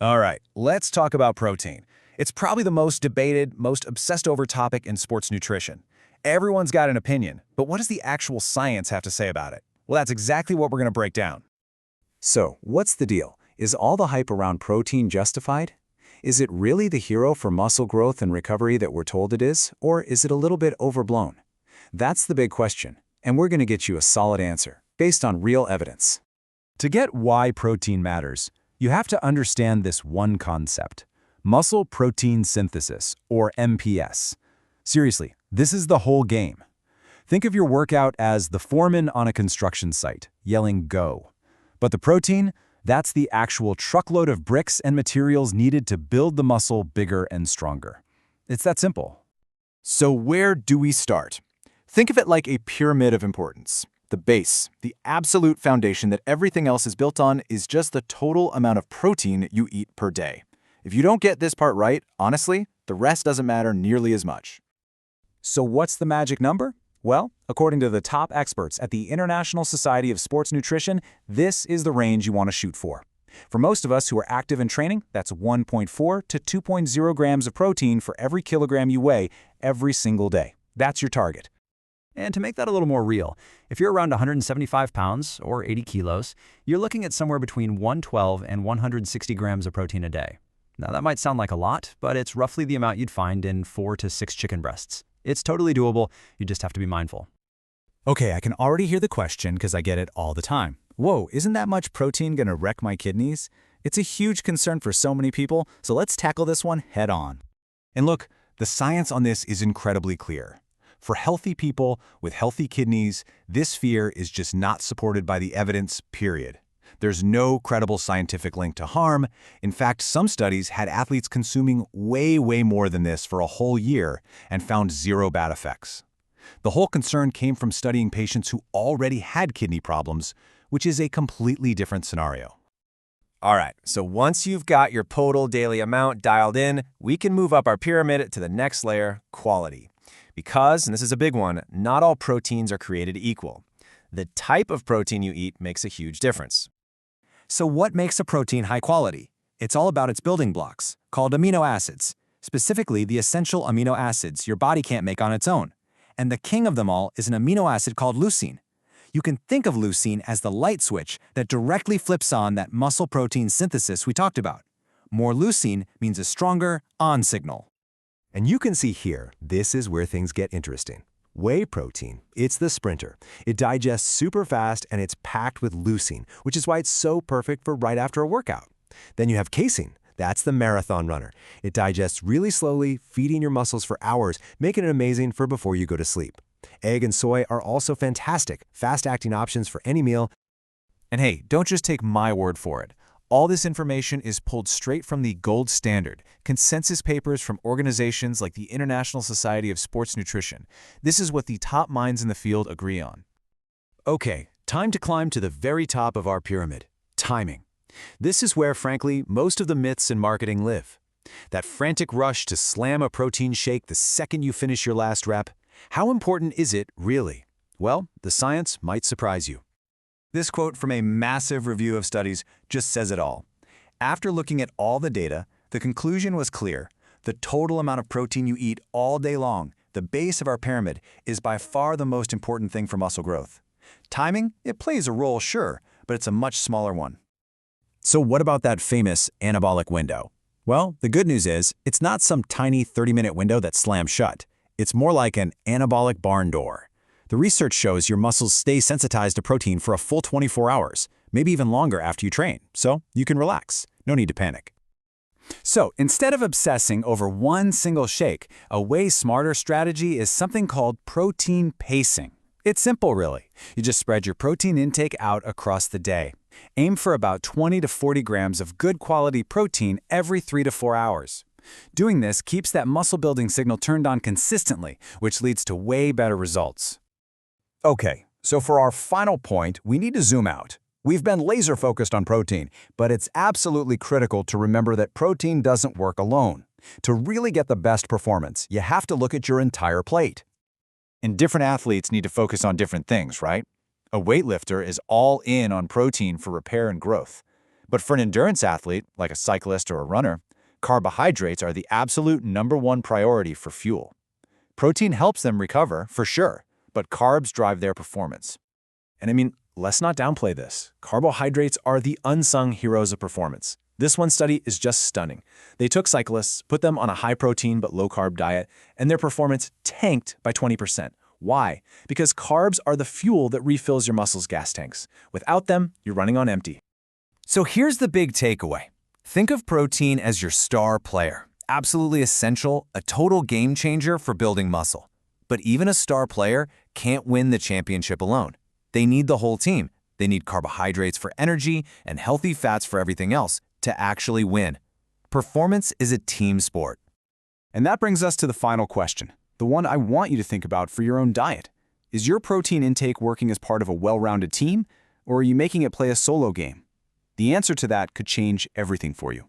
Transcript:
All right, let's talk about protein. It's probably the most debated, most obsessed over topic in sports nutrition. Everyone's got an opinion, but what does the actual science have to say about it? Well, that's exactly what we're going to break down. So, what's the deal? Is all the hype around protein justified? Is it really the hero for muscle growth and recovery that we're told it is, or is it a little bit overblown? That's the big question, and we're going to get you a solid answer, based on real evidence. To get why protein matters, you have to understand this one concept: muscle protein synthesis, or MPS. Seriously, this is the whole game. Think of your workout as the foreman on a construction site, yelling "go." But the protein, that's the actual truckload of bricks and materials needed to build the muscle bigger and stronger. It's that simple. So where do we start? Think of it like a pyramid of importance. The base, the absolute foundation that everything else is built on, is just the total amount of protein you eat per day. If you don't get this part right, honestly, the rest doesn't matter nearly as much. So what's the magic number? Well, according to the top experts at the International Society of Sports Nutrition, this is the range you want to shoot for. For most of us who are active in training, that's 1.4 to 2.0 grams of protein for every kilogram you weigh every single day. That's your target. And to make that a little more real, if you're around 175 pounds or 80 kilos, you're looking at somewhere between 112 and 160 grams of protein a day. Now that might sound like a lot, but it's roughly the amount you'd find in 4 to 6 chicken breasts. It's totally doable, you just have to be mindful. Okay, I can already hear the question because I get it all the time. Whoa, isn't that much protein going to wreck my kidneys? It's a huge concern for so many people, so let's tackle this one head on. And look, the science on this is incredibly clear. For healthy people with healthy kidneys, this fear is just not supported by the evidence, period. There's no credible scientific link to harm. In fact, some studies had athletes consuming way more than this for a whole year and found zero bad effects. The whole concern came from studying patients who already had kidney problems, which is a completely different scenario. All right, so once you've got your total daily amount dialed in, we can move up our pyramid to the next layer, quality. Because, and this is a big one, not all proteins are created equal. The type of protein you eat makes a huge difference. So what makes a protein high quality? It's all about its building blocks, called amino acids, specifically the essential amino acids your body can't make on its own. And the king of them all is an amino acid called leucine. You can think of leucine as the light switch that directly flips on that muscle protein synthesis we talked about. More leucine means a stronger on signal. And you can see here, this is where things get interesting. Whey protein, it's the sprinter. It digests super fast and it's packed with leucine, which is why it's so perfect for right after a workout. Then you have casein. That's the marathon runner. It digests really slowly, feeding your muscles for hours, making it amazing for before you go to sleep. Egg and soy are also fantastic, fast-acting options for any meal. And hey, don't just take my word for it. All this information is pulled straight from the gold standard, consensus papers from organizations like the International Society of Sports Nutrition. This is what the top minds in the field agree on. Okay, time to climb to the very top of our pyramid, timing. This is where, frankly, most of the myths in marketing live. That frantic rush to slam a protein shake the second you finish your last rep. How important is it, really? Well, the science might surprise you. This quote from a massive review of studies just says it all. After looking at all the data, the conclusion was clear. The total amount of protein you eat all day long, the base of our pyramid, is by far the most important thing for muscle growth. Timing, it plays a role, sure, but it's a much smaller one. So what about that famous anabolic window? Well, the good news is, it's not some tiny 30-minute window that slams shut. It's more like an anabolic barn door. The research shows your muscles stay sensitized to protein for a full 24 hours, maybe even longer after you train, so you can relax. No need to panic. So instead of obsessing over one single shake, a way smarter strategy is something called protein pacing. It's simple, really. You just spread your protein intake out across the day. Aim for about 20 to 40 grams of good quality protein every 3 to 4 hours. Doing this keeps that muscle-building signal turned on consistently, which leads to way better results. Okay, so for our final point, we need to zoom out. We've been laser-focused on protein, but it's absolutely critical to remember that protein doesn't work alone. To really get the best performance, you have to look at your entire plate. And different athletes need to focus on different things, right? A weightlifter is all in on protein for repair and growth. But for an endurance athlete, like a cyclist or a runner, carbohydrates are the absolute #1 priority for fuel. Protein helps them recover, for sure, but carbs drive their performance. And I mean, let's not downplay this. Carbohydrates are the unsung heroes of performance. This one study is just stunning. They took cyclists, put them on a high-protein but low-carb diet, and their performance tanked by 20%. Why? Because carbs are the fuel that refills your muscles' gas tanks. Without them, you're running on empty. So here's the big takeaway. Think of protein as your star player. Absolutely essential, a total game changer for building muscle. But even a star player can't win the championship alone. They need the whole team. They need carbohydrates for energy and healthy fats for everything else to actually win. Performance is a team sport. And that brings us to the final question, the one I want you to think about for your own diet. Is your protein intake working as part of a well-rounded team, or are you making it play a solo game? The answer to that could change everything for you.